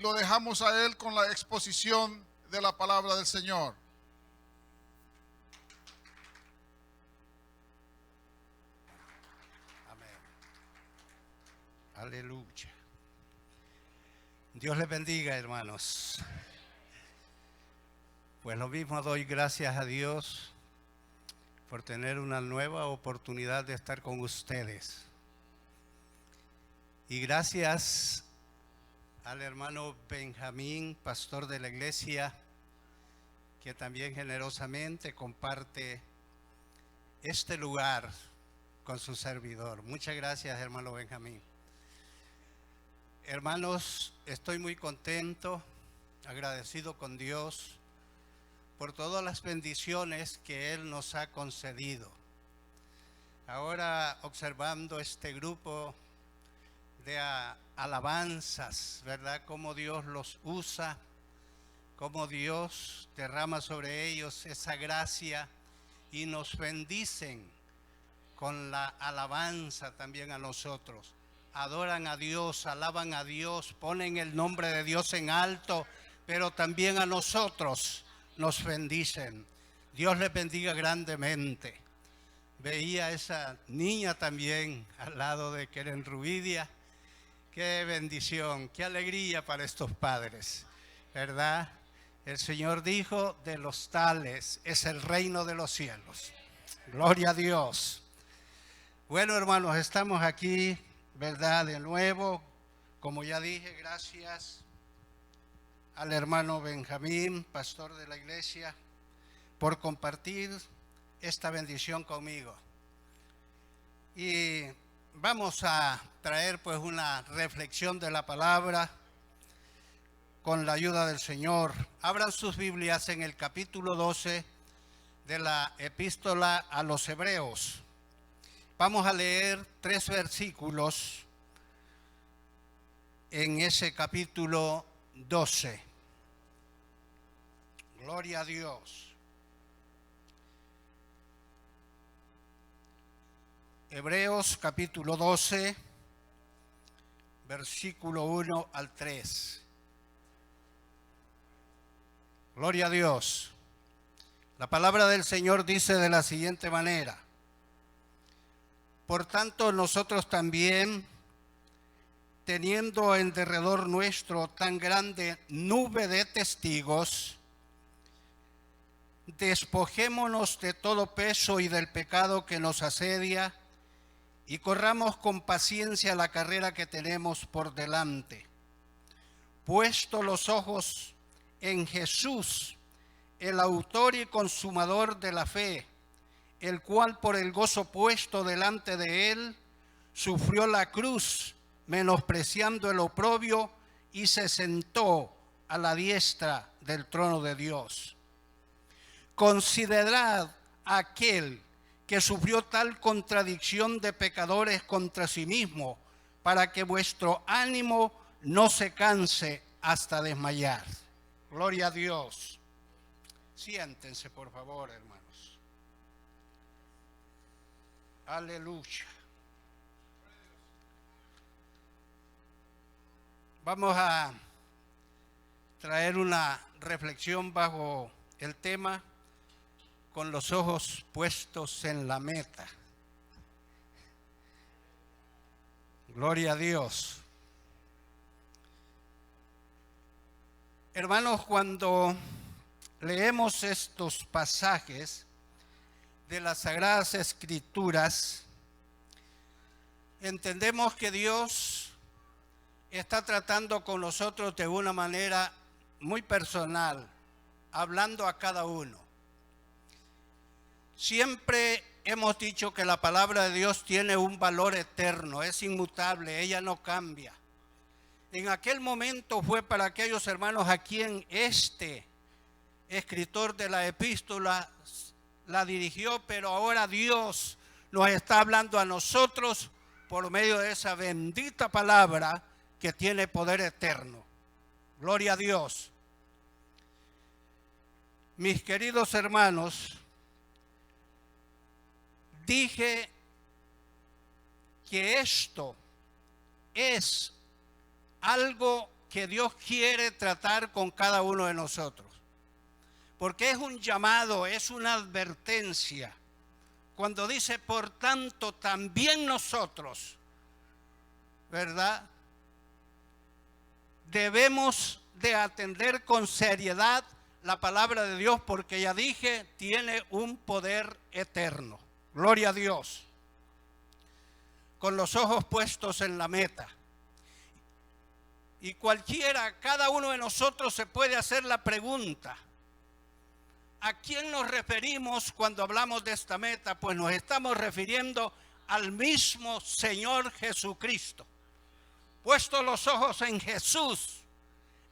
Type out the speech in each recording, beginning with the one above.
lo dejamos a él con la exposición de la palabra del Señor. Amén. Aleluya. Dios les bendiga, hermanos. Pues lo mismo, doy gracias a Dios por tener una nueva oportunidad de estar con ustedes. Y gracias al hermano Benjamín, pastor de la iglesia, que también generosamente comparte este lugar con su servidor. Muchas gracias, hermano Benjamín. Hermanos, estoy muy contento, agradecido con Dios por todas las bendiciones que Él nos ha concedido. Ahora, observando este grupo de alabanzas, ¿verdad? Cómo Dios los usa, cómo Dios derrama sobre ellos esa gracia y nos bendicen con la alabanza también a nosotros. Adoran a Dios, alaban a Dios, ponen el nombre de Dios en alto, pero también a nosotros nos bendicen. Dios les bendiga grandemente. Veía a esa niña también al lado de Keren Rubidia. Qué bendición, qué alegría para estos padres, ¿verdad? El Señor dijo, de los tales es el reino de los cielos. Gloria a Dios. Bueno, hermanos, estamos aquí, ¿verdad? De nuevo, como ya dije, gracias al hermano Benjamín, pastor de la iglesia, por compartir esta bendición conmigo. Y vamos a traer pues una reflexión de la palabra con la ayuda del Señor. Abran sus Biblias en el capítulo 12 de la epístola a los Hebreos. Vamos a leer 3 versículos en ese capítulo 12. Gloria a Dios. Hebreos capítulo 12, versículo 1 al 3. Gloria a Dios. La palabra del Señor dice de la siguiente manera: por tanto, nosotros también, teniendo en derredor nuestro tan grande nube de testigos, despojémonos de todo peso y del pecado que nos asedia, y corramos con paciencia la carrera que tenemos por delante, puesto los ojos en Jesús, el autor y consumador de la fe, el cual por el gozo puesto delante de él sufrió la cruz, menospreciando el oprobio, y se sentó a la diestra del trono de Dios. Considerad a aquel que sufrió tal contradicción de pecadores contra sí mismo, para que vuestro ánimo no se canse hasta desmayar. Gloria a Dios. Siéntense, por favor, hermanos. Aleluya. Vamos a traer una reflexión bajo el tema con los ojos puestos en la meta. Gloria a Dios. Hermanos, cuando leemos estos pasajes de las Sagradas Escrituras, entendemos que Dios está tratando con nosotros de una manera muy personal, hablando a cada uno. Siempre hemos dicho que la palabra de Dios tiene un valor eterno, es inmutable, ella no cambia. En aquel momento fue para aquellos hermanos a quien este escritor de la epístola la dirigió, pero ahora Dios nos está hablando a nosotros por medio de esa bendita palabra que tiene poder eterno. Gloria a Dios. Mis queridos hermanos, dije que esto es algo que Dios quiere tratar con cada uno de nosotros. Porque es un llamado, es una advertencia. Cuando dice, por tanto, también nosotros, ¿verdad? Debemos de atender con seriedad la palabra de Dios, porque ya dije, tiene un poder eterno. Gloria a Dios. Con los ojos puestos en la meta. Y cualquiera, cada uno de nosotros se puede hacer la pregunta: ¿a quién nos referimos cuando hablamos de esta meta? Pues nos estamos refiriendo al mismo Señor Jesucristo. Puesto los ojos en Jesús,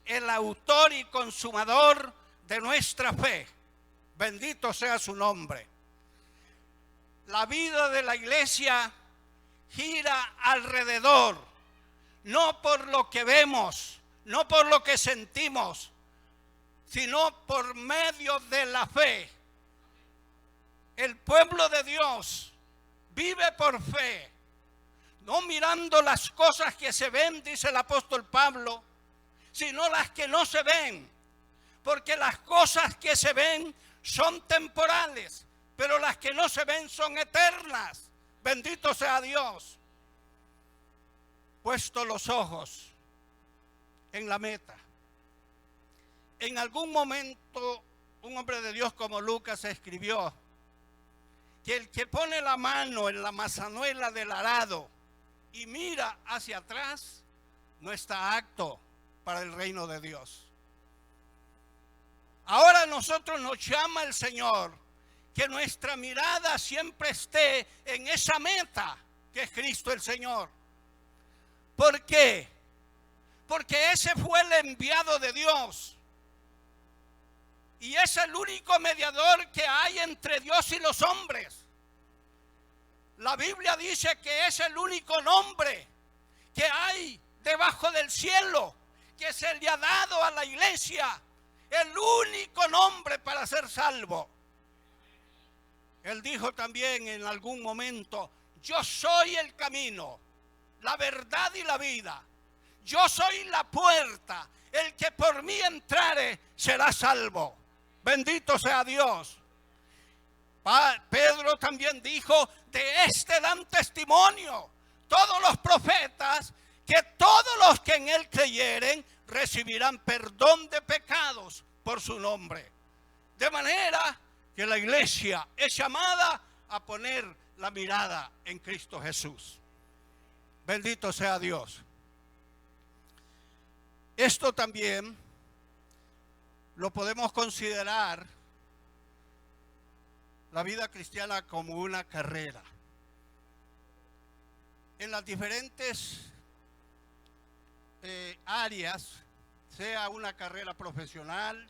el autor y consumador de nuestra fe. Bendito sea su nombre. La vida de la iglesia gira alrededor, no por lo que vemos, no por lo que sentimos, sino por medio de la fe. El pueblo de Dios vive por fe, no mirando las cosas que se ven, dice el apóstol Pablo, sino las que no se ven, porque las cosas que se ven son temporales, pero las que no se ven son eternas. Bendito sea Dios. Puesto los ojos en la meta. En algún momento, un hombre de Dios como Lucas escribió que el que pone la mano en la mazanuela del arado y mira hacia atrás, no está apto para el reino de Dios. Ahora nosotros nos llama el Señor que nuestra mirada siempre esté en esa meta que es Cristo el Señor. ¿Por qué? Porque ese fue el enviado de Dios. Y es el único mediador que hay entre Dios y los hombres. La Biblia dice que es el único nombre que hay debajo del cielo, que se le ha dado a la iglesia. El único nombre para ser salvo. Él dijo también en algún momento: yo soy el camino, la verdad y la vida. Yo soy la puerta. El que por mí entrare será salvo. Bendito sea Dios. Pedro también dijo: de este dan testimonio todos los profetas, que todos los que en él creyeren recibirán perdón de pecados por su nombre. De manera que la iglesia es llamada a poner la mirada en Cristo Jesús. Bendito sea Dios. Esto también lo podemos considerar la vida cristiana como una carrera. En las diferentes áreas, sea una carrera profesional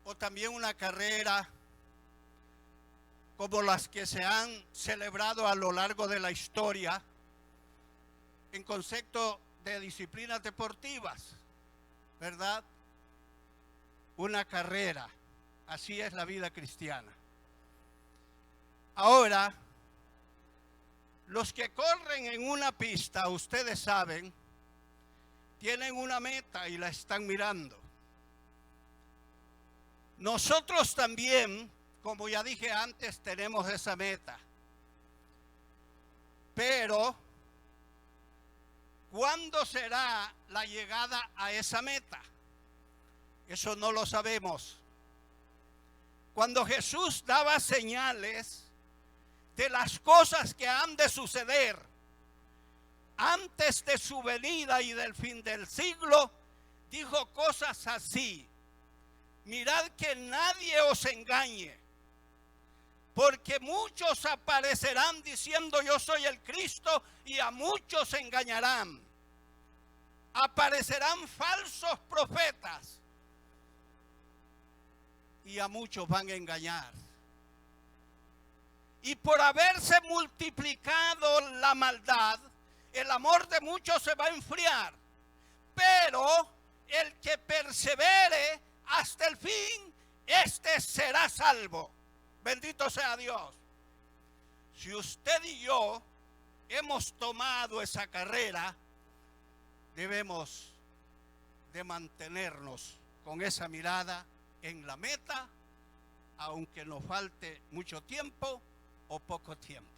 o también una carrera como las que se han celebrado a lo largo de la historia en concepto de disciplinas deportivas, ¿verdad? Una carrera, así es la vida cristiana. Ahora, los que corren en una pista, ustedes saben, tienen una meta y la están mirando. Nosotros también, como ya dije antes, tenemos esa meta. Pero, ¿cuándo será la llegada a esa meta? Eso no lo sabemos. Cuando Jesús daba señales de las cosas que han de suceder antes de su venida y del fin del siglo, dijo cosas así: mirad que nadie os engañe, porque muchos aparecerán diciendo yo soy el Cristo, y a muchos engañarán. Aparecerán falsos profetas y a muchos van a engañar. Y por haberse multiplicado la maldad, el amor de muchos se va a enfriar. Pero el que persevere hasta el fin, este será salvo. Bendito sea Dios. Si usted y yo hemos tomado esa carrera, debemos de mantenernos con esa mirada en la meta, aunque nos falte mucho tiempo o poco tiempo,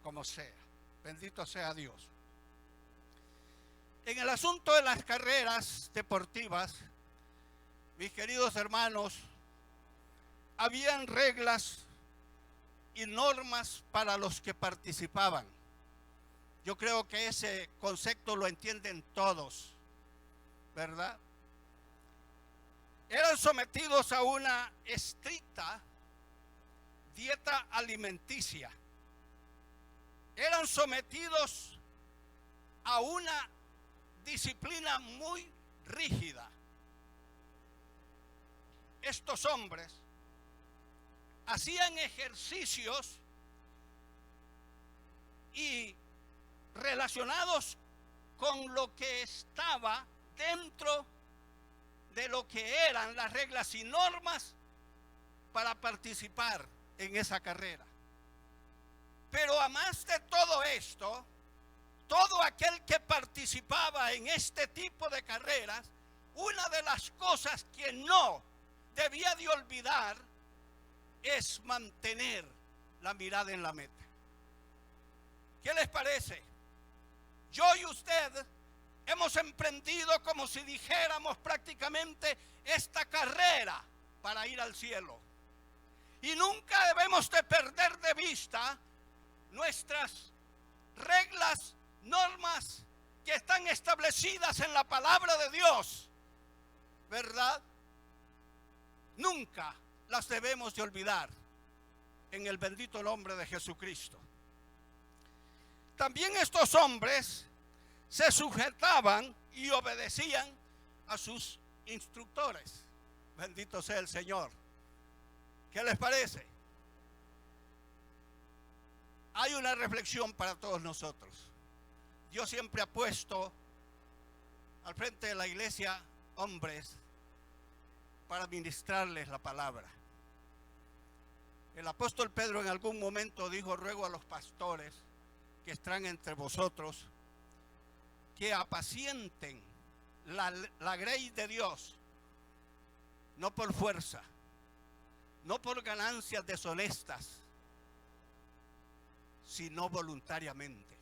como sea. Bendito sea Dios. En el asunto de las carreras deportivas, mis queridos hermanos, habían reglas y normas para los que participaban. Yo creo que ese concepto lo entienden todos, ¿verdad? Eran sometidos a una estricta dieta alimenticia. Eran sometidos a una disciplina muy rígida. Estos hombres hacían ejercicios y relacionados con lo que estaba dentro de lo que eran las reglas y normas para participar en esa carrera. Pero además de todo esto, todo aquel que participaba en este tipo de carreras, una de las cosas que no debía de olvidar es mantener la mirada en la meta. ¿Qué les parece? Yo y usted hemos emprendido, como si dijéramos prácticamente, esta carrera para ir al cielo. Y nunca debemos de perder de vista nuestras reglas, normas que están establecidas en la palabra de Dios, ¿verdad? Nunca las debemos de olvidar en el bendito nombre de Jesucristo. También estos hombres se sujetaban y obedecían a sus instructores. Bendito sea el Señor. ¿Qué les parece? Hay una reflexión para todos nosotros. Dios siempre ha puesto al frente de la iglesia hombres para ministrarles la palabra. El apóstol Pedro en algún momento dijo: ruego a los pastores que están entre vosotros que apacienten la grey de Dios, no por fuerza, no por ganancias deshonestas, sino voluntariamente.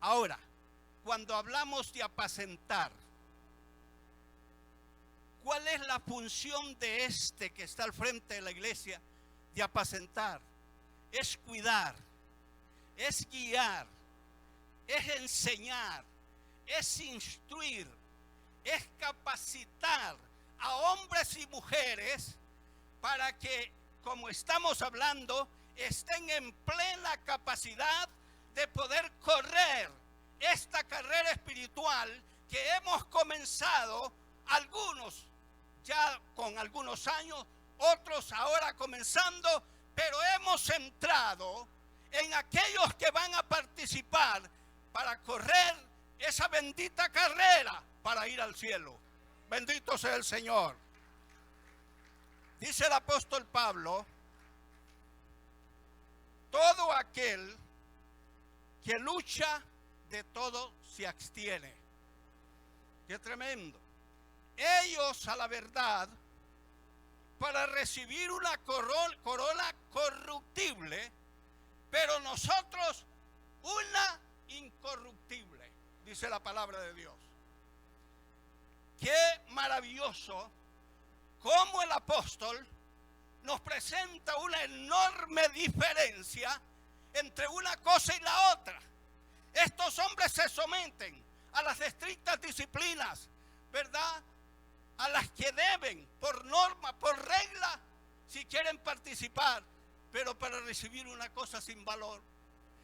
Ahora, cuando hablamos de apacentar, ¿cuál es la función de este que está al frente de la iglesia de apacentar? Es cuidar, es guiar, es enseñar, es instruir, es capacitar a hombres y mujeres para que, como estamos hablando, estén en plena capacidad de poder correr esta carrera espiritual que hemos comenzado, algunos ya con algunos años, otros ahora comenzando, pero hemos entrado en aquellos que van a participar para correr esa bendita carrera para ir al cielo. Bendito sea el Señor. Dice el apóstol Pablo: todo aquel que lucha, de todo se abstiene. Qué tremendo. Ellos, a la verdad, para recibir una corona corruptible, pero nosotros una incorruptible, dice la palabra de Dios. Qué maravilloso cómo el apóstol nos presenta una enorme diferencia entre una cosa y la otra. Estos hombres se someten a las estrictas disciplinas, ¿verdad?, a las que deben, por norma, por regla, si quieren participar, pero para recibir una cosa sin valor.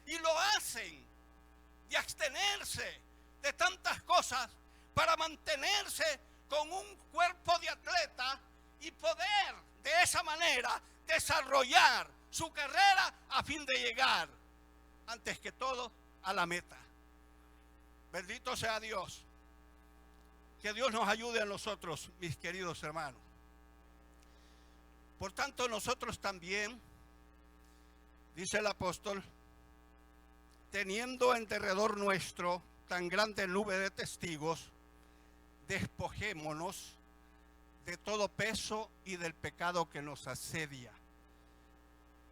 Y lo hacen de abstenerse de tantas cosas para mantenerse con un cuerpo de atleta y poder de esa manera desarrollar su carrera a fin de llegar, antes que todo, a la meta. Bendito sea Dios. Que Dios nos ayude a nosotros, mis queridos hermanos. Por tanto, nosotros también, dice el apóstol, teniendo en derredor nuestro tan grande nube de testigos, despojémonos de todo peso y del pecado que nos asedia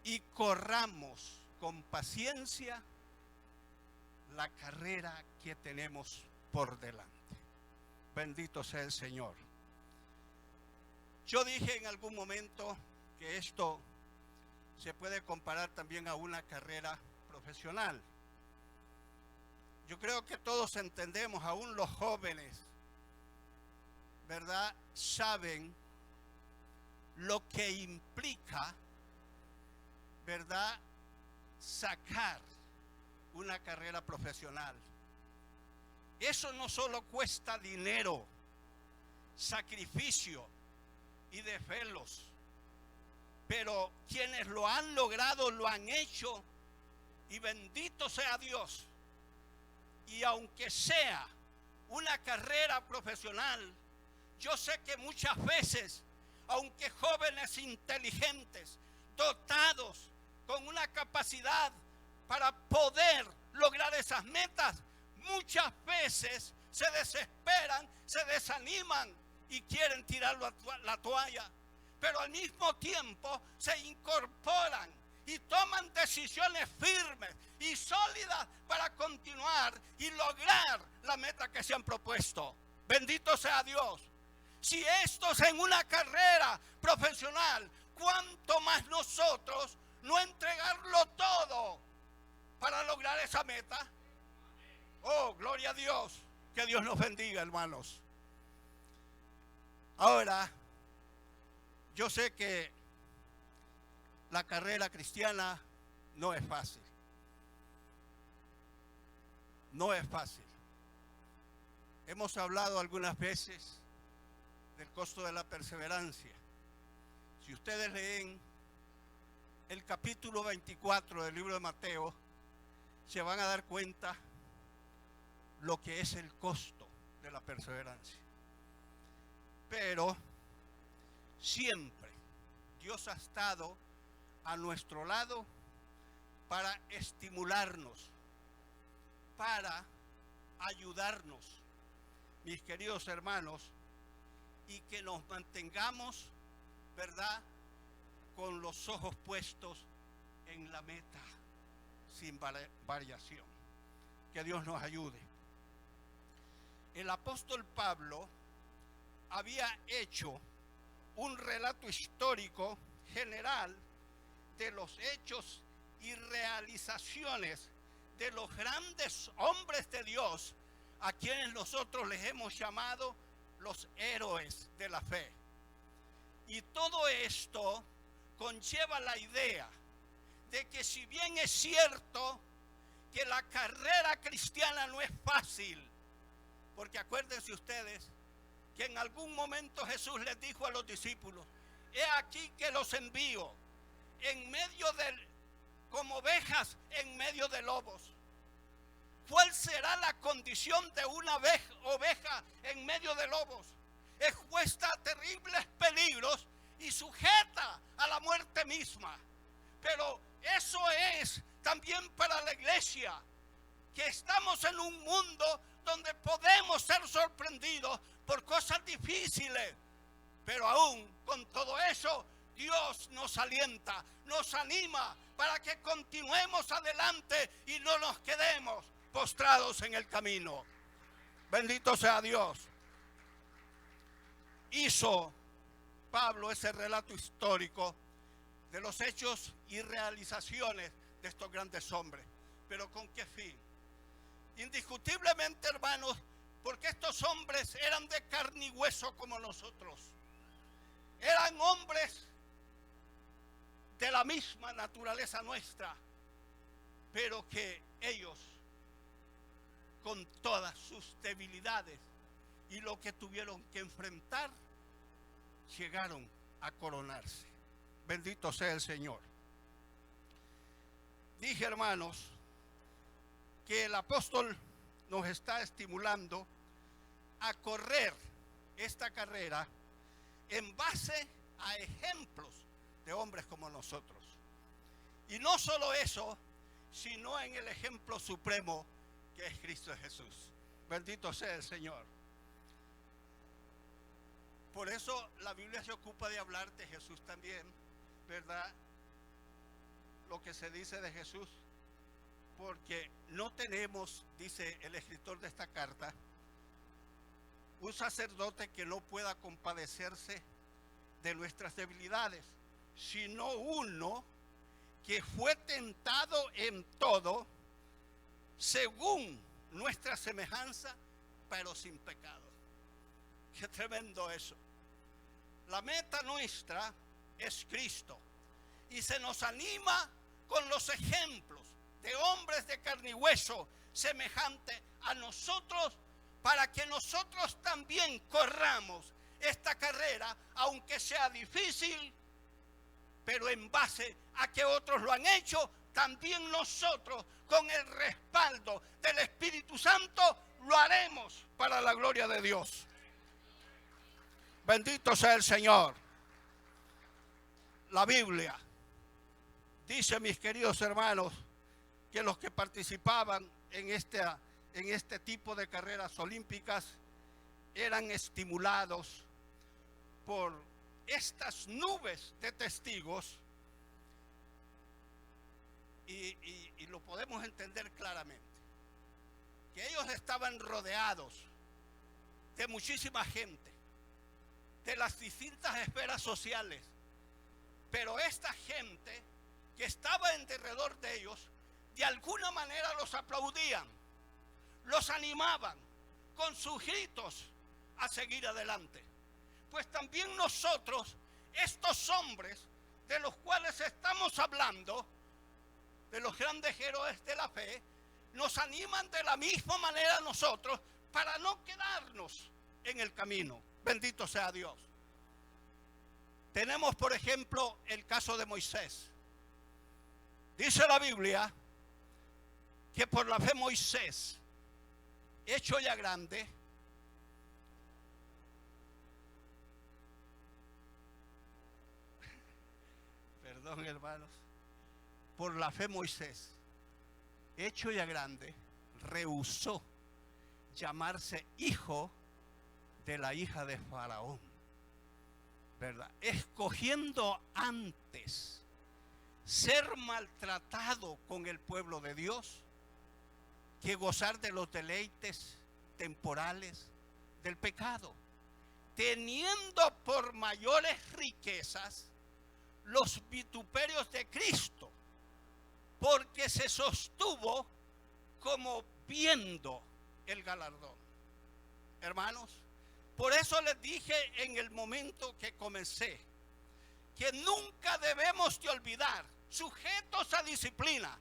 y corramos con paciencia la carrera que tenemos por delante. Bendito sea el Señor. Yo dije en algún momento que esto se puede comparar también a una carrera profesional. Yo creo que todos entendemos, aún los jóvenes, ¿verdad? Saben lo que implica, ¿verdad?, sacar una carrera profesional. Eso no solo cuesta dinero, sacrificio y desvelos, pero quienes lo han logrado lo han hecho, y bendito sea Dios. Y aunque sea una carrera profesional, yo sé que muchas veces, aunque jóvenes inteligentes, dotados con una capacidad para poder lograr esas metas, muchas veces se desesperan, se desaniman y quieren tirar la toalla. Pero al mismo tiempo se incorporan y toman decisiones firmes y sólidas para continuar y lograr la meta que se han propuesto. Bendito sea Dios. Si esto es en una carrera profesional, ¿cuánto más nosotros no entregarlo todo para lograr esa meta? Oh, gloria a Dios. Que Dios nos bendiga, hermanos. Ahora, yo sé que la carrera cristiana no es fácil. No es fácil. Hemos hablado algunas veces del costo de la perseverancia. Si ustedes leen el capítulo 24 del libro de Mateo, se van a dar cuenta lo que es el costo de la perseverancia. Pero siempre Dios ha estado a nuestro lado para estimularnos, para ayudarnos, mis queridos hermanos, y que nos mantengamos, ¿verdad?, con los ojos puestos en la meta, sin variación. Que Dios nos ayude. El apóstol Pablo había hecho un relato histórico general de los hechos y realizaciones de los grandes hombres de Dios, a quienes nosotros les hemos llamado los héroes de la fe. Y todo esto conlleva la idea de que, si bien es cierto que la carrera cristiana no es fácil, porque acuérdense ustedes que en algún momento Jesús les dijo a los discípulos: he aquí que los envío en medio como ovejas en medio de lobos. ¿Cuál será la condición de una oveja en medio de lobos? Expuesta a terribles peligros y sujeta a la muerte misma. Pero eso es también para la iglesia, que estamos en un mundo donde podemos ser sorprendidos por cosas difíciles, pero aún con todo eso Dios nos alienta, nos anima para que continuemos adelante y no nos quedemos postrados en el camino. Bendito sea Dios. Hizo Pablo ese relato histórico de los hechos y realizaciones de estos grandes hombres. ¿Pero con qué fin? Indiscutiblemente, hermanos, porque estos hombres eran de carne y hueso como nosotros. Eran hombres de la misma naturaleza nuestra, pero que ellos, con todas sus debilidades y lo que tuvieron que enfrentar, llegaron a coronarse. Bendito sea el Señor. Dije, hermanos, que el apóstol nos está estimulando a correr esta carrera en base a ejemplos de hombres como nosotros. Y no solo eso, sino en el ejemplo supremo que es Cristo Jesús. Bendito sea el Señor. Por eso la Biblia se ocupa de hablar de Jesús también, ¿verdad? Lo que se dice de Jesús. Porque no tenemos, dice el escritor de esta carta, un sacerdote que no pueda compadecerse de nuestras debilidades, sino uno que fue tentado en todo, según nuestra semejanza, pero sin pecado. Qué tremendo eso. La meta nuestra es Cristo, y se nos anima con los ejemplos de hombres de carne y hueso semejante a nosotros, para que nosotros también corramos esta carrera, aunque sea difícil, pero en base a que otros lo han hecho, también nosotros, con el respaldo del Espíritu Santo, lo haremos para la gloria de Dios. Bendito sea el Señor. La Biblia dice, mis queridos hermanos, que los que participaban en este tipo de carreras olímpicas eran estimulados por estas nubes de testigos, y lo podemos entender claramente, que ellos estaban rodeados de muchísima gente, de las distintas esferas sociales, pero esta gente que estaba en derredor de ellos, de alguna manera los aplaudían, los animaban con sus gritos a seguir adelante. Pues también nosotros, estos hombres de los cuales estamos hablando, de los grandes héroes de la fe, nos animan de la misma manera a nosotros para no quedarnos en el camino. Bendito sea Dios. Tenemos, por ejemplo, el caso de Moisés. Dice la Biblia que por la fe Moisés, hecho ya grande, perdón hermanos, por la fe Moisés, hecho ya grande, rehusó llamarse hijo de la hija de Faraón, ¿verdad? Escogiendo antes ser maltratado con el pueblo de Dios que gozar de los deleites temporales del pecado, teniendo por mayores riquezas los vituperios de Cristo, porque se sostuvo como viendo el galardón. Hermanos, por eso les dije en el momento que comencé, que nunca debemos de olvidar, sujetos a disciplina,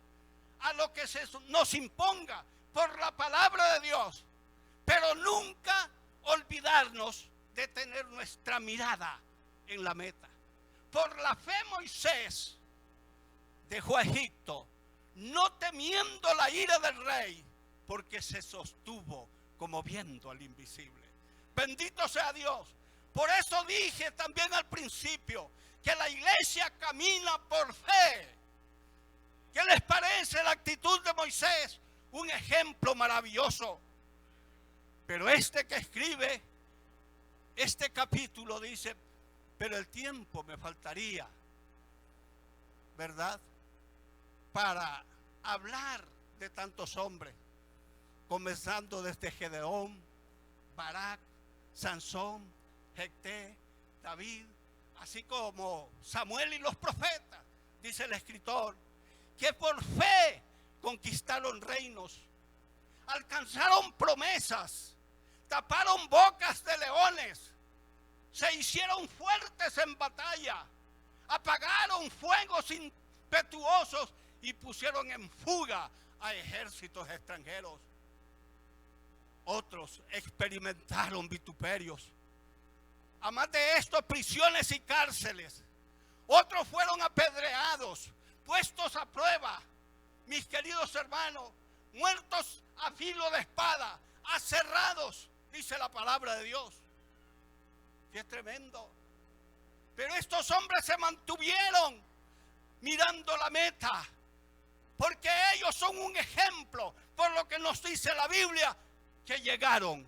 a lo que se nos imponga por la palabra de Dios, pero nunca olvidarnos de tener nuestra mirada en la meta. Por la fe Moisés dejó a Egipto, no temiendo la ira del rey, porque se sostuvo como viendo al invisible. Bendito sea Dios. Por eso dije también al principio que la iglesia camina por fe. ¿Qué les parece la actitud de Moisés? Un ejemplo maravilloso. Pero este que escribe este capítulo dice, pero el tiempo me faltaría, ¿verdad?, para hablar de tantos hombres, comenzando desde Gedeón, Barak, Sansón, Jefté, David, así como Samuel y los profetas. Dice el escritor que por fe conquistaron reinos, alcanzaron promesas, taparon bocas de leones, se hicieron fuertes en batalla, apagaron fuegos impetuosos y pusieron en fuga a ejércitos extranjeros. Otros experimentaron vituperios. Además de esto, prisiones y cárceles. Otros fueron apedreados, puestos a prueba, mis queridos hermanos, muertos a filo de espada, aserrados, dice la palabra de Dios. Qué tremendo. Pero estos hombres se mantuvieron mirando la meta, porque ellos son un ejemplo, por lo que nos dice la Biblia, que llegaron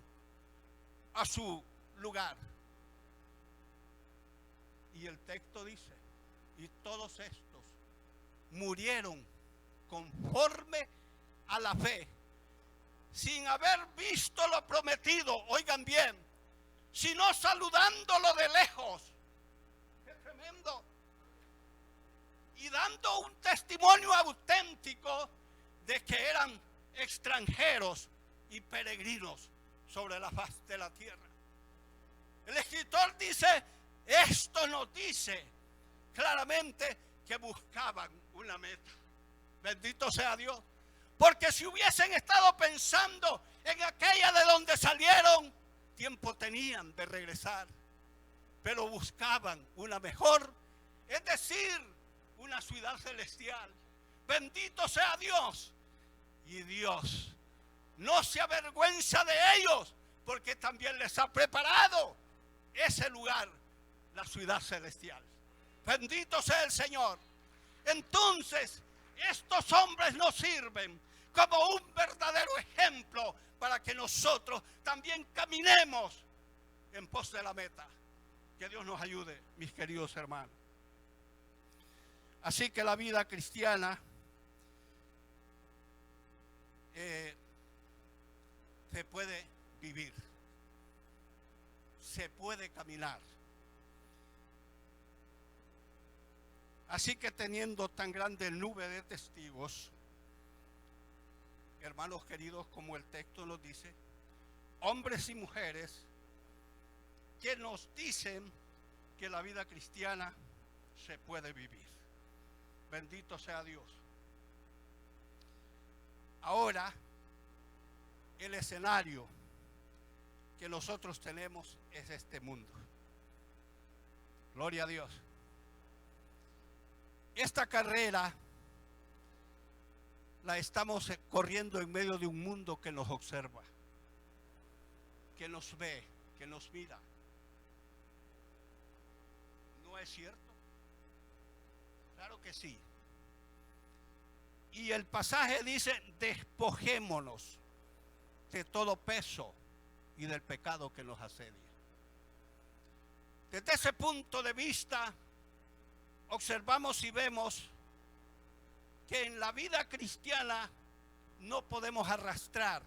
a su lugar. Y el texto dice, y todos estos murieron conforme a la fe, sin haber visto lo prometido, oigan bien, sino saludándolo de lejos. ¡Qué tremendo! Y dando un testimonio auténtico de que eran extranjeros y peregrinos sobre la faz de la tierra. El escritor dice, esto nos dice claramente que buscaban una meta. Bendito sea Dios. Porque si hubiesen estado pensando en aquella de donde salieron, tiempo tenían de regresar. Pero buscaban una mejor, es decir, una ciudad celestial. Bendito sea Dios. Y Dios no se avergüenza de ellos, porque también les ha preparado ese lugar, la ciudad celestial. Bendito sea el Señor. Entonces, estos hombres nos sirven como un verdadero ejemplo para que nosotros también caminemos en pos de la meta. Que Dios nos ayude, mis queridos hermanos. Así que la vida cristiana se puede vivir, se puede caminar. Así que teniendo tan grande nube de testigos, hermanos queridos, como el texto nos dice, hombres y mujeres que nos dicen que la vida cristiana se puede vivir. Bendito sea Dios. Ahora, el escenario que nosotros tenemos es este mundo. Gloria a Dios. Esta carrera la estamos corriendo en medio de un mundo que nos observa, que nos ve, que nos mira. ¿No es cierto? Claro que sí. Y el pasaje dice, despojémonos de todo peso y del pecado que nos asedia. Desde ese punto de vista, observamos y vemos que en la vida cristiana no podemos arrastrar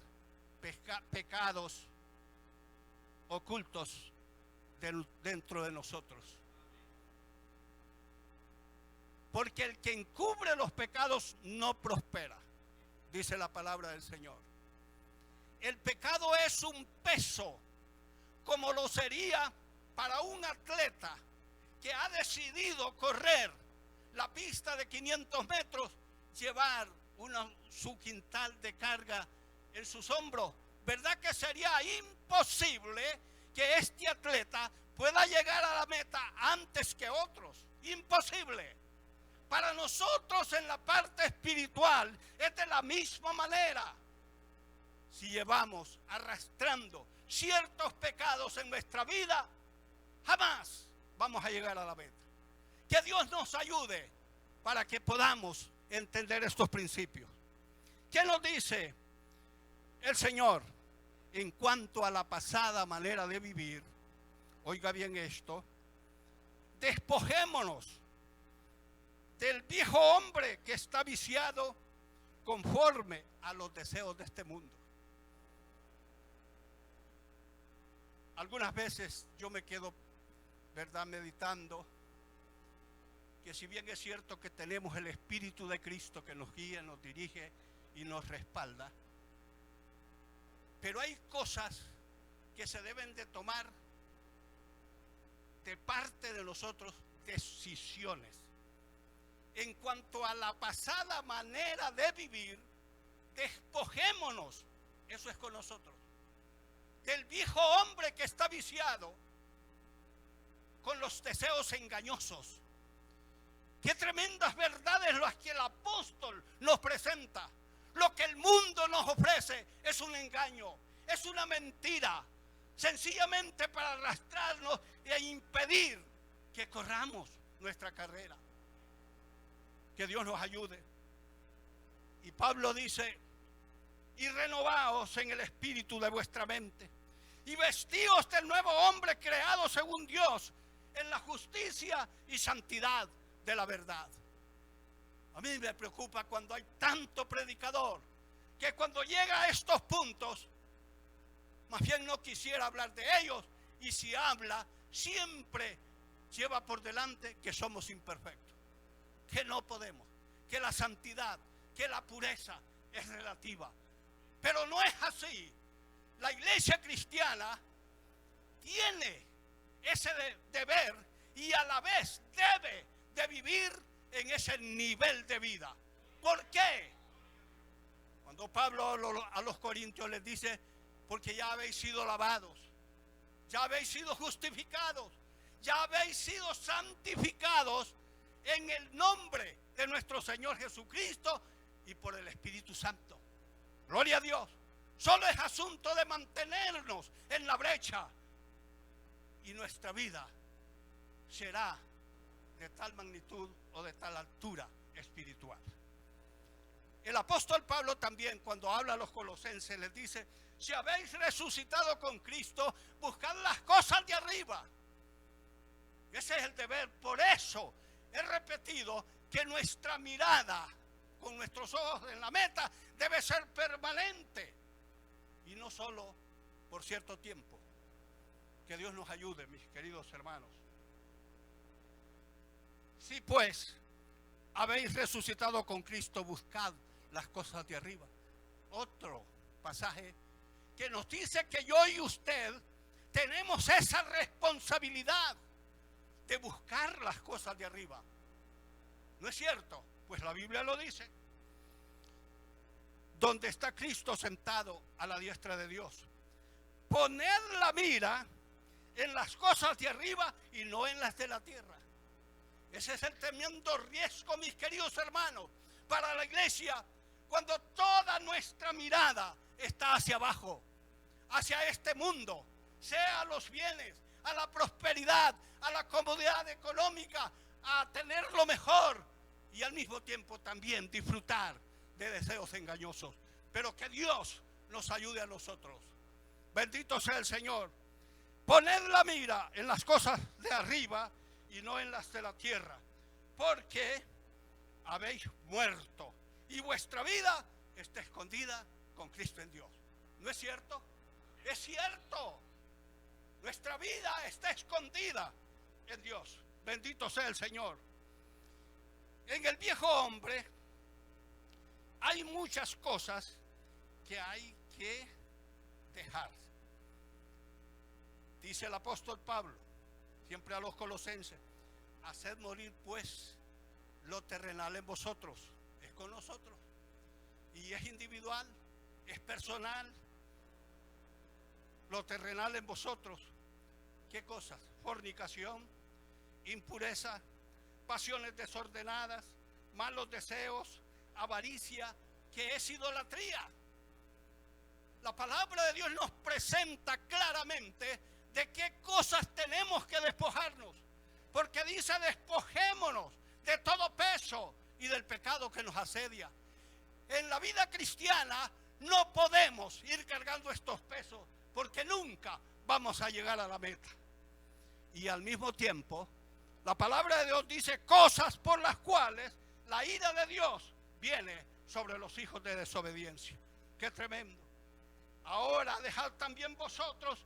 pecados ocultos dentro de nosotros. Porque el que encubre los pecados no prospera, dice la palabra del Señor. El pecado es un peso, como lo sería para un atleta que ha decidido correr la pista de 500 metros, llevar su quintal de carga en sus hombros. ¿Verdad que sería imposible que este atleta pueda llegar a la meta antes que otros? Imposible. Para nosotros en la parte espiritual es de la misma manera. Si llevamos arrastrando ciertos pecados en nuestra vida, jamás vamos a llegar a la meta. Que Dios nos ayude para que podamos entender estos principios. ¿Qué nos dice el Señor en cuanto a la pasada manera de vivir? Oiga bien esto. Despojémonos del viejo hombre que está viciado conforme a los deseos de este mundo. Algunas veces yo me quedo, ¿verdad?, meditando que si bien es cierto que tenemos el Espíritu de Cristo que nos guía, nos dirige y nos respalda, pero hay cosas que se deben de tomar de parte de nosotros, decisiones. En cuanto a la pasada manera de vivir, despojémonos, eso es con nosotros, del viejo hombre que está viciado con los deseos engañosos. Qué tremendas verdades las que el apóstol nos presenta. Lo que el mundo nos ofrece es un engaño, es una mentira, sencillamente para arrastrarnos e impedir que corramos nuestra carrera. Que Dios nos ayude. Y Pablo dice, y renovaos en el espíritu de vuestra mente, y vestíos del nuevo hombre creado según Dios, en la justicia y santidad de la verdad. A mí me preocupa cuando hay tanto predicador que cuando llega a estos puntos, más bien no quisiera hablar de ellos, y si habla, siempre lleva por delante que somos imperfectos, que no podemos, que la santidad, que la pureza es relativa. Pero no es así. La iglesia cristiana tiene ese deber y a la vez debe de vivir en ese nivel de vida. ¿Por qué? Cuando Pablo a los corintios les dice, porque ya habéis sido lavados, ya habéis sido justificados, ya habéis sido santificados en el nombre de nuestro Señor Jesucristo y por el Espíritu Santo. Gloria a Dios. Solo es asunto de mantenernos en la brecha y nuestra vida será de tal magnitud o de tal altura espiritual. El apóstol Pablo también, cuando habla a los colosenses, les dice, si habéis resucitado con Cristo, buscad las cosas de arriba. Ese es el deber. Por eso he repetido que nuestra mirada con nuestros ojos en la meta debe ser permanente y no solo por cierto tiempo. Que Dios nos ayude, mis queridos hermanos. Si pues habéis resucitado con Cristo, buscad las cosas de arriba. Otro pasaje que nos dice que yo y usted tenemos esa responsabilidad de buscar las cosas de arriba. ¿No es cierto? Pues la Biblia lo dice. Donde está Cristo sentado a la diestra de Dios. Poned la mira en las cosas de arriba y no en las de la tierra. Ese es el tremendo riesgo, mis queridos hermanos, para la iglesia, cuando toda nuestra mirada está hacia abajo, hacia este mundo, sea a los bienes, a la prosperidad, a la comodidad económica, a tener lo mejor y al mismo tiempo también disfrutar de deseos engañosos. Pero que Dios nos ayude a nosotros. Bendito sea el Señor. Poned la mira en las cosas de arriba y no en las de la tierra, porque habéis muerto y vuestra vida está escondida con Cristo en Dios. ¿No es cierto? Es cierto. Nuestra vida está escondida en Dios. Bendito sea el Señor. En el viejo hombre hay muchas cosas que hay que dejar. Dice el apóstol Pablo, siempre a los colosenses, haced morir pues lo terrenal en vosotros. Es con nosotros. Y es individual, es personal. Lo terrenal en vosotros. ¿Qué cosas? Fornicación, impureza, pasiones desordenadas, malos deseos, avaricia, que es idolatría. La palabra de Dios nos presenta claramente de qué cosas tenemos que despojarnos, porque dice despojémonos de todo peso y del pecado que nos asedia. En la vida cristiana no podemos ir cargando estos pesos porque nunca vamos a llegar a la meta. Y al mismo tiempo, la palabra de Dios dice cosas por las cuales la ira de Dios viene sobre los hijos de desobediencia. ¡Qué tremendo! Ahora dejad también vosotros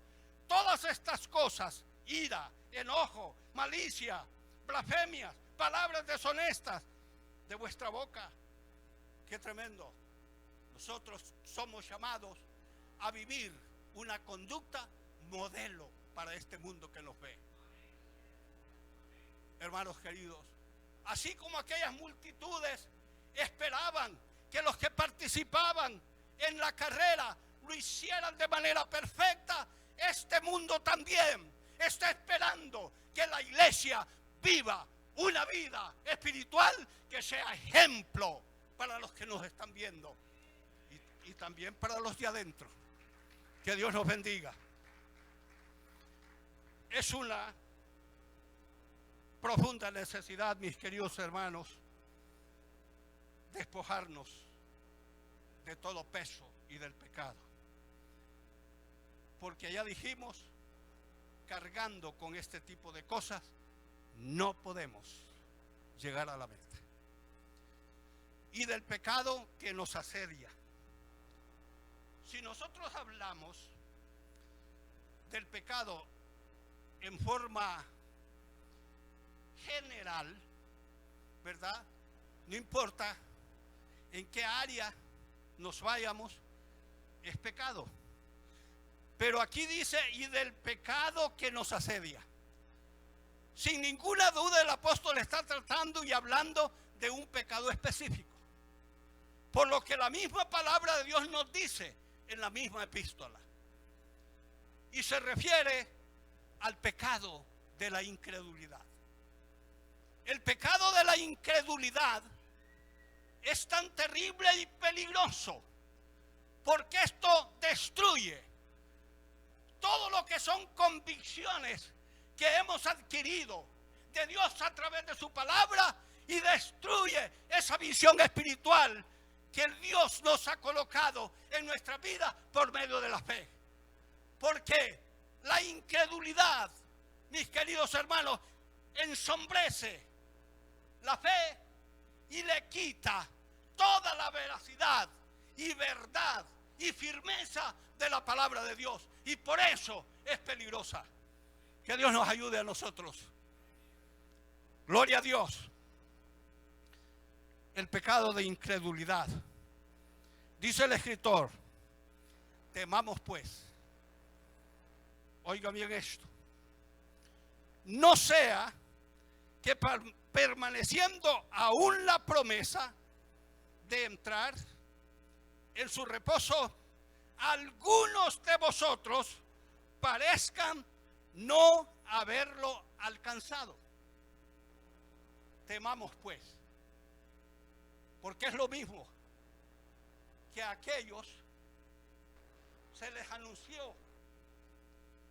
todas estas cosas, ira, enojo, malicia, blasfemias, palabras deshonestas de vuestra boca. ¡Qué tremendo! Nosotros somos llamados a vivir una conducta modelo para este mundo que nos ve. Hermanos queridos, así como aquellas multitudes esperaban que los que participaban en la carrera lo hicieran de manera perfecta, este mundo también está esperando que la iglesia viva una vida espiritual que sea ejemplo para los que nos están viendo y también para los de adentro. Que Dios nos bendiga. Es una profunda necesidad, mis queridos hermanos, despojarnos de todo peso y del pecado. Porque ya dijimos, cargando con este tipo de cosas, no podemos llegar a la meta. Y del pecado que nos asedia. Si nosotros hablamos del pecado en forma general, ¿verdad? No importa en qué área nos vayamos, es pecado. Pero aquí dice, y del pecado que nos asedia. Sin ninguna duda el apóstol está tratando y hablando de un pecado específico. Por lo que la misma palabra de Dios nos dice en la misma epístola. Y se refiere al pecado de la incredulidad. El pecado de la incredulidad es tan terrible y peligroso porque esto destruye todo lo que son convicciones que hemos adquirido de Dios a través de su palabra y destruye esa visión espiritual que el Dios nos ha colocado en nuestra vida por medio de la fe. Porque la incredulidad, mis queridos hermanos, ensombrece la fe y le quita toda la veracidad y verdad y firmeza de la palabra de Dios. Y por eso es peligrosa. Que Dios nos ayude a nosotros. Gloria a Dios. El pecado de incredulidad. Dice el escritor, temamos pues. Oiga bien esto. No sea que permaneciendo aún la promesa de entrar en su reposo, algunos de vosotros parezcan no haberlo alcanzado. Temamos pues, porque es lo mismo que a aquellos se les anunció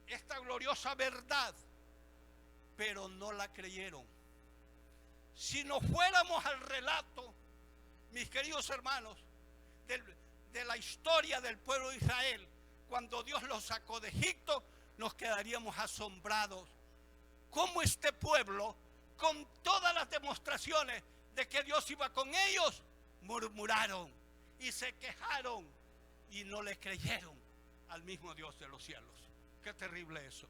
esta gloriosa verdad, pero no la creyeron. Si nos fuéramos al relato, mis queridos hermanos, de la historia del pueblo de Israel, cuando Dios los sacó de Egipto, nos quedaríamos asombrados. Cómo este pueblo, con todas las demostraciones de que Dios iba con ellos, murmuraron y se quejaron y no le creyeron al mismo Dios de los cielos. Qué terrible eso.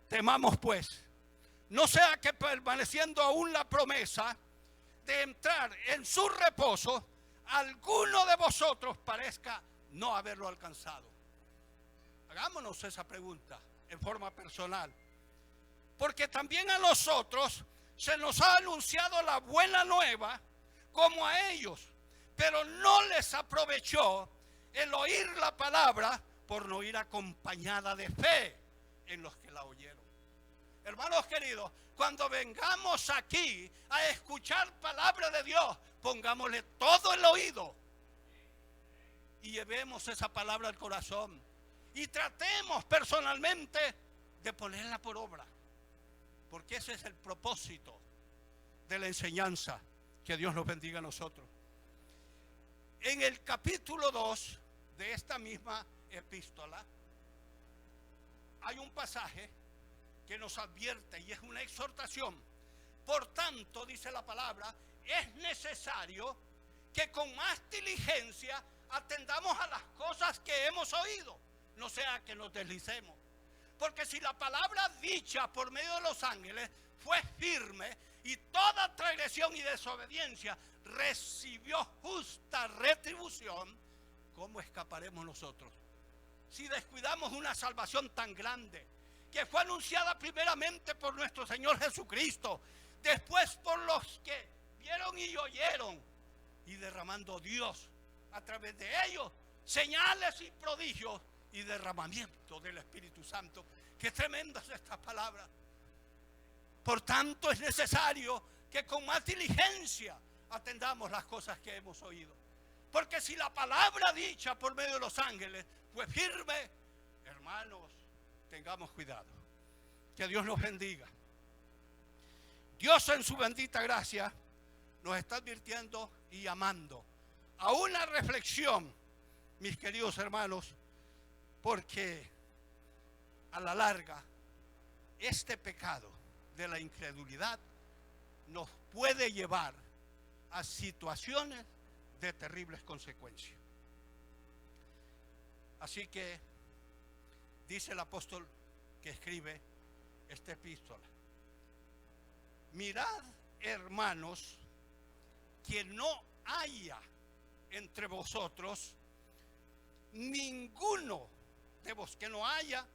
Temamos pues, no sea que permaneciendo aún la promesa de entrar en su reposo, alguno de vosotros parezca no haberlo alcanzado. Hagámonos esa pregunta en forma personal. Porque también a nosotros se nos ha anunciado la buena nueva como a ellos, pero no les aprovechó el oír la palabra por no ir acompañada de fe en los que la oyeron. Hermanos queridos, cuando vengamos aquí a escuchar palabra de Dios, pongámosle todo el oído y llevemos esa palabra al corazón y tratemos personalmente de ponerla por obra, porque ese es el propósito de la enseñanza. Que Dios nos bendiga a nosotros. En el capítulo 2 de esta misma epístola hay un pasaje que nos advierte y es una exhortación. Por tanto, dice la palabra, es necesario que con más diligencia atendamos a las cosas que hemos oído, no sea que nos deslicemos. Porque si la palabra dicha por medio de los ángeles fue firme y toda transgresión y desobediencia recibió justa retribución, ¿cómo escaparemos nosotros? Si descuidamos una salvación tan grande, que fue anunciada primeramente por nuestro Señor Jesucristo, después por los que vieron y oyeron, y derramando Dios a través de ellos señales y prodigios y derramamiento del Espíritu Santo. Qué tremendas estas palabras. Por tanto, es necesario que con más diligencia atendamos las cosas que hemos oído. Porque si la palabra dicha por medio de los ángeles fue firme, hermanos, tengamos cuidado. Que Dios nos bendiga. Dios en su bendita gracia nos está advirtiendo y llamando a una reflexión, mis queridos hermanos, porque a la larga este pecado de la incredulidad nos puede llevar a situaciones de terribles consecuencias. Así que dice el apóstol que escribe esta epístola: mirad, hermanos, que no haya entre vosotros ninguno de vos, que no haya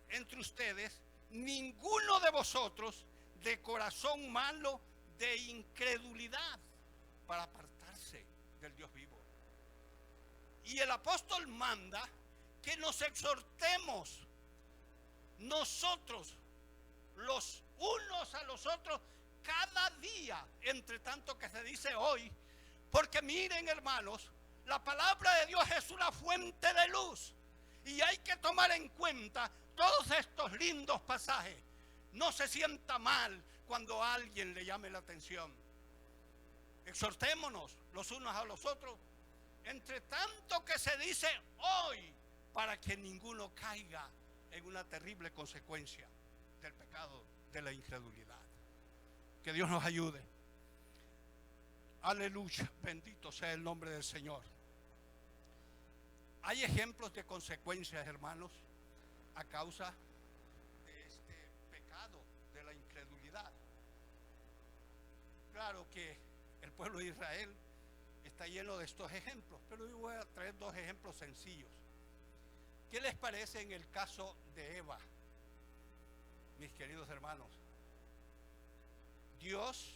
entre ustedes ninguno de vosotros de corazón malo, de incredulidad, para apartarse del Dios vivo. Y el apóstol manda que nos exhortemos nosotros los unos a los otros cada día, entre tanto que se dice hoy, porque miren, hermanos, la palabra de Dios es una fuente de luz y hay que tomar en cuenta todos estos lindos pasajes. No se sienta mal cuando alguien le llame la atención. Exhortémonos los unos a los otros, entre tanto que se dice hoy, para que ninguno caiga en una terrible consecuencia del pecado de la incredulidad. Que Dios nos ayude. Aleluya, bendito sea el nombre del Señor. Hay ejemplos de consecuencias, hermanos, a causa de este pecado de la incredulidad. Claro que el pueblo de Israel está lleno de estos ejemplos, pero yo voy a traer dos ejemplos sencillos. ¿Qué les parece en el caso de Eva, mis queridos hermanos? Dios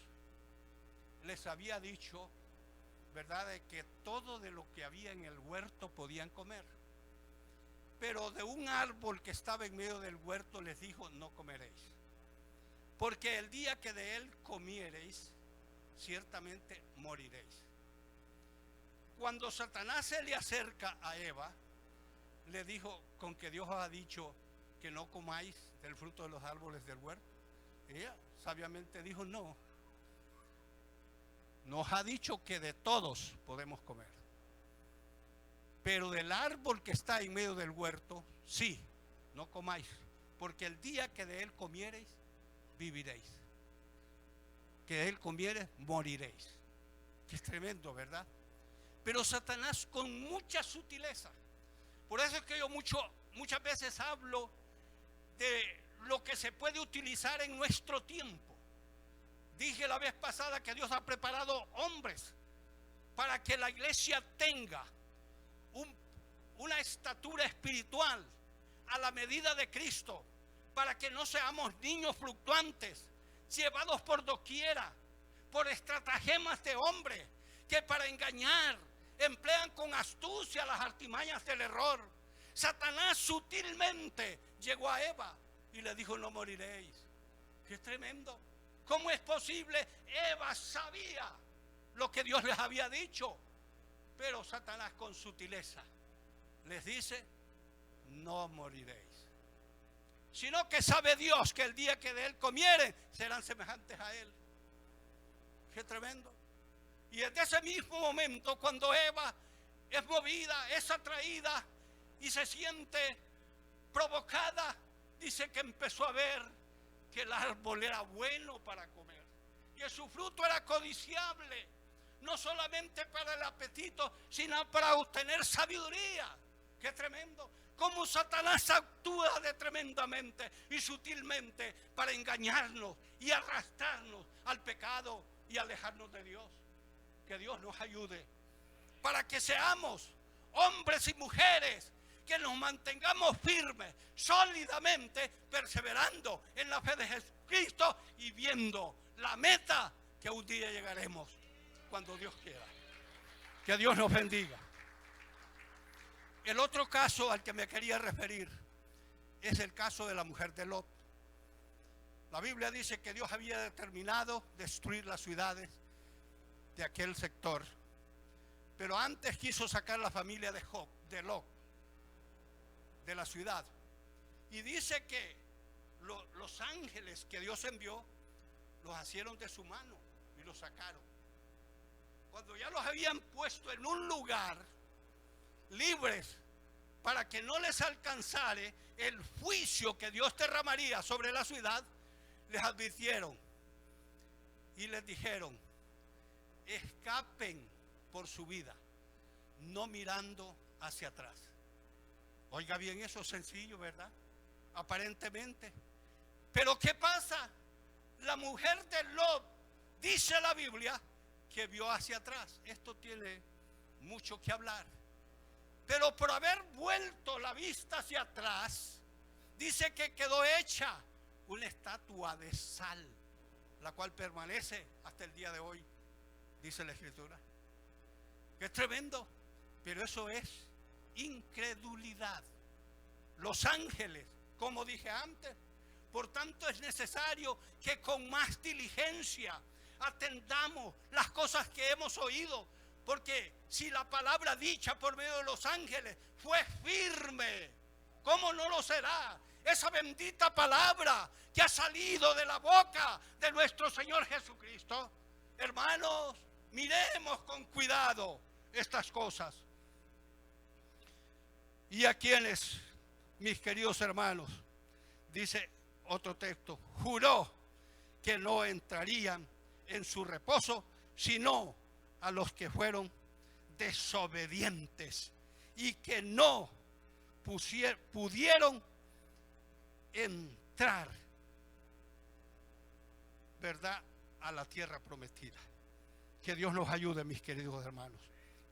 les había dicho, ¿verdad?, de que todo de lo que había en el huerto podían comer. Pero de un árbol que estaba en medio del huerto les dijo: no comeréis, porque el día que de él comiereis, ciertamente moriréis. Cuando Satanás se le acerca a Eva, le dijo: con que Dios os ha dicho que no comáis del fruto de los árboles del huerto. Ella sabiamente dijo: no, nos ha dicho que de todos podemos comer, pero del árbol que está en medio del huerto, sí, no comáis, porque el día que de él comiereis, viviréis. Que de él comiereis, moriréis. Que es tremendo, ¿verdad? Pero Satanás, con mucha sutileza, por eso es que yo muchas veces hablo de lo que se puede utilizar en nuestro tiempo. Dije la vez pasada que Dios ha preparado hombres para que la iglesia tenga una estatura espiritual a la medida de Cristo, para que no seamos niños fluctuantes, llevados por doquiera, por estratagemas de hombres que para engañar emplean con astucia las artimañas del error. Satanás sutilmente llegó a Eva y le dijo: no moriréis. ¡Qué tremendo! ¿Cómo es posible? Eva sabía lo que Dios les había dicho, pero Satanás con sutileza les dice: no moriréis. Sino que sabe Dios que el día que de él comieren serán semejantes a él. ¡Qué tremendo! Y desde ese mismo momento, cuando Eva es movida, es atraída y se siente provocada, dice que empezó a ver que el árbol era bueno para comer y su fruto era codiciable, no solamente para el apetito, sino para obtener sabiduría. ¡Qué tremendo! Cómo Satanás actúa de tremendamente y sutilmente para engañarnos y arrastrarnos al pecado y alejarnos de Dios. Que Dios nos ayude para que seamos hombres y mujeres que nos mantengamos firmes, sólidamente, perseverando en la fe de Jesucristo y viendo la meta que un día llegaremos cuando Dios quiera. Que Dios nos bendiga. El otro caso al que me quería referir es el caso de la mujer de Lot. La Biblia dice que Dios había determinado destruir las ciudades de aquel sector, pero antes quiso sacar la familia de Lot de la ciudad, y dice que los ángeles que Dios envió los asieron de su mano y los sacaron. Cuando ya los habían puesto en un lugar libres para que no les alcanzare el juicio que Dios derramaría sobre la ciudad, les advirtieron y les dijeron: escapen por su vida, no mirando hacia atrás. Oiga bien, eso es sencillo, ¿verdad? Aparentemente. Pero ¿qué pasa? La mujer de Lot, dice la Biblia, que vio hacia atrás. Esto tiene mucho que hablar. Pero por haber vuelto la vista hacia atrás, dice que quedó hecha una estatua de sal, la cual permanece hasta el día de hoy, dice la Escritura. Que es tremendo, pero eso es incredulidad. Los ángeles, como dije antes, por tanto es necesario que con más diligencia atendamos las cosas que hemos oído, porque si la palabra dicha por medio de los ángeles fue firme, ¿cómo no lo será esa bendita palabra que ha salido de la boca de nuestro Señor Jesucristo? Hermanos, miremos con cuidado estas cosas. Y a quienes, mis queridos hermanos, dice otro texto, juró que no entrarían en su reposo, sino a los que fueron desobedientes y que no pudieron entrar, ¿verdad?, a la tierra prometida. Que Dios nos ayude, mis queridos hermanos,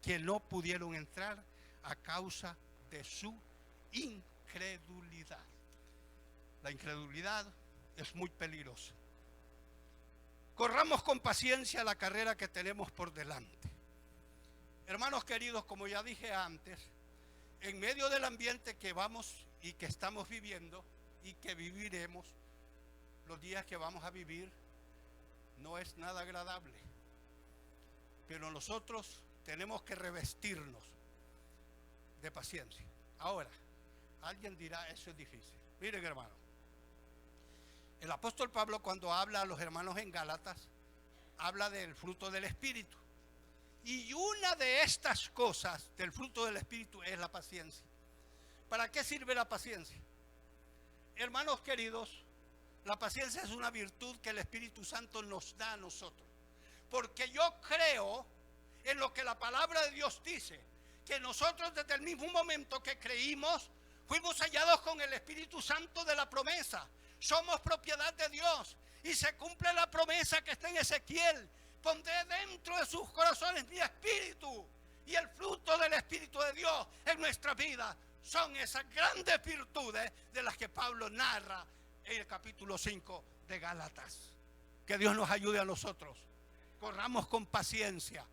que no pudieron entrar a causa de su incredulidad. La incredulidad es muy peligrosa. Corramos con paciencia la carrera que tenemos por delante. Hermanos queridos, como ya dije antes, en medio del ambiente que vamos y que estamos viviendo y que viviremos, los días que vamos a vivir, no es nada agradable. Pero nosotros tenemos que revestirnos de paciencia. Ahora, alguien dirá, eso es difícil. Miren, hermano, el apóstol Pablo, cuando habla a los hermanos en Gálatas, habla del fruto del Espíritu. Y una de estas cosas del fruto del Espíritu es la paciencia. ¿Para qué sirve la paciencia? Hermanos queridos, la paciencia es una virtud que el Espíritu Santo nos da a nosotros. Porque yo creo en lo que la palabra de Dios dice, que nosotros desde el mismo momento que creímos, fuimos hallados con el Espíritu Santo de la promesa. Somos propiedad de Dios y se cumple la promesa que está en Ezequiel. Pondré dentro de sus corazones mi espíritu, y el fruto del Espíritu de Dios en nuestra vida son esas grandes virtudes de las que Pablo narra en el capítulo 5 de Gálatas. Que Dios nos ayude a nosotros. Corramos con paciencia.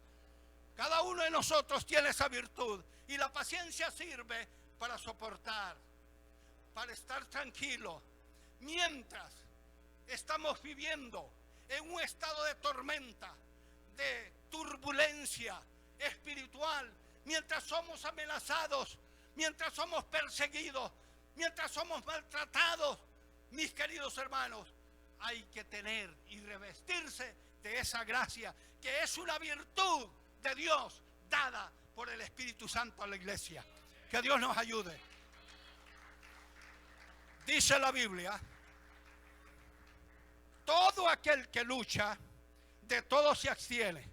Cada uno de nosotros tiene esa virtud, y la paciencia sirve para soportar, para estar tranquilo, mientras estamos viviendo en un estado de tormenta, de turbulencia espiritual, mientras somos amenazados, mientras somos perseguidos, mientras somos maltratados. Mis queridos hermanos, hay que tener y revestirse de esa gracia, que es una virtud de Dios dada por el Espíritu Santo a la iglesia. Que Dios nos ayude. Dice la Biblia: todo aquel que lucha, de todo se abstiene,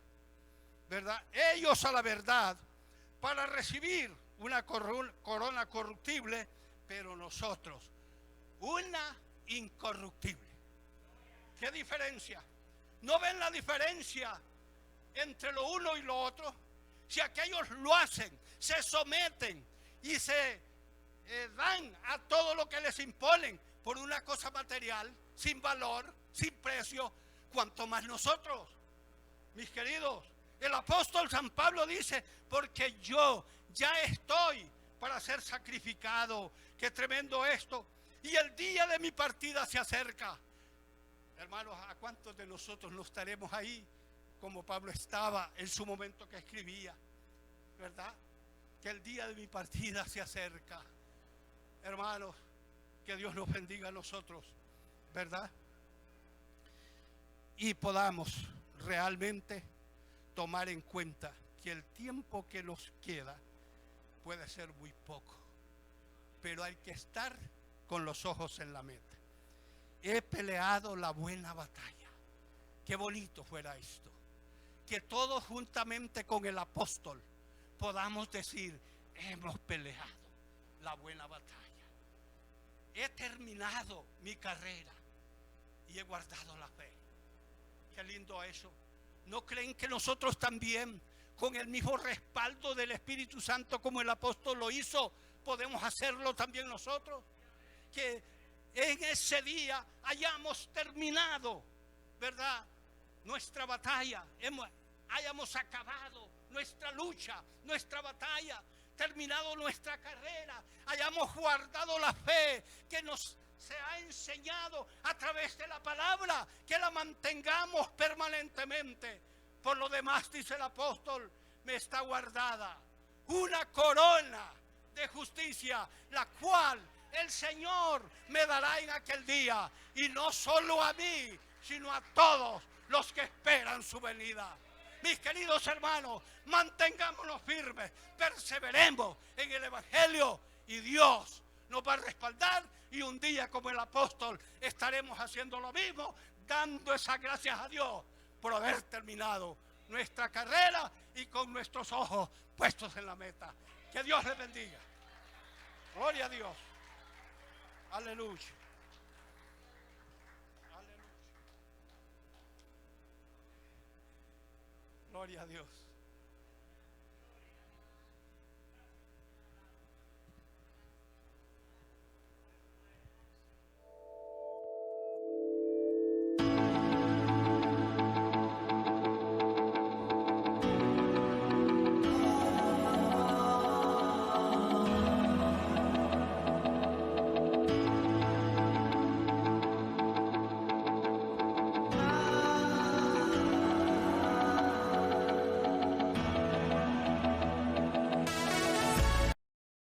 ¿verdad? Ellos a la verdad, para recibir una corona corruptible, pero nosotros una incorruptible. ¿Qué diferencia? ¿No ven la diferencia entre lo uno y lo otro? Si aquellos lo hacen, se someten y se dan a todo lo que les imponen por una cosa material, sin valor, sin precio, cuanto más nosotros, mis queridos. El apóstol San Pablo dice: porque yo ya estoy para ser sacrificado. Qué tremendo esto. Y el día de mi partida se acerca. Hermanos, ¿a cuántos de nosotros no estaremos ahí como Pablo estaba en su momento que escribía? ¿Verdad? Que el día de mi partida se acerca. Hermanos, que Dios nos bendiga a nosotros, ¿verdad? Y podamos realmente tomar en cuenta que el tiempo que nos queda puede ser muy poco, pero hay que estar con los ojos en la meta. he peleado la buena batalla. Qué bonito fuera esto. Que todos juntamente con el apóstol podamos decir, hemos peleado la buena batalla. He terminado mi carrera y he guardado la fe. Qué lindo eso. ¿No creen que nosotros también, con el mismo respaldo del Espíritu Santo como el apóstol lo hizo, podemos hacerlo también nosotros? Que en ese día hayamos terminado, ¿verdad?, nuestra batalla, hayamos acabado nuestra lucha, nuestra batalla, terminado nuestra carrera, hayamos guardado la fe que nos se ha enseñado a través de la palabra, que la mantengamos permanentemente. Por lo demás, dice el apóstol, me está guardada una corona de justicia, la cual el Señor me dará en aquel día, y no solo a mí, sino a todos los que esperan su venida. Mis queridos hermanos, mantengámonos firmes, perseveremos en el Evangelio y Dios nos va a respaldar, y un día como el apóstol estaremos haciendo lo mismo, dando esas gracias a Dios por haber terminado nuestra carrera y con nuestros ojos puestos en la meta. Que Dios les bendiga. Gloria a Dios. Aleluya. Aleluya. Gloria a Dios.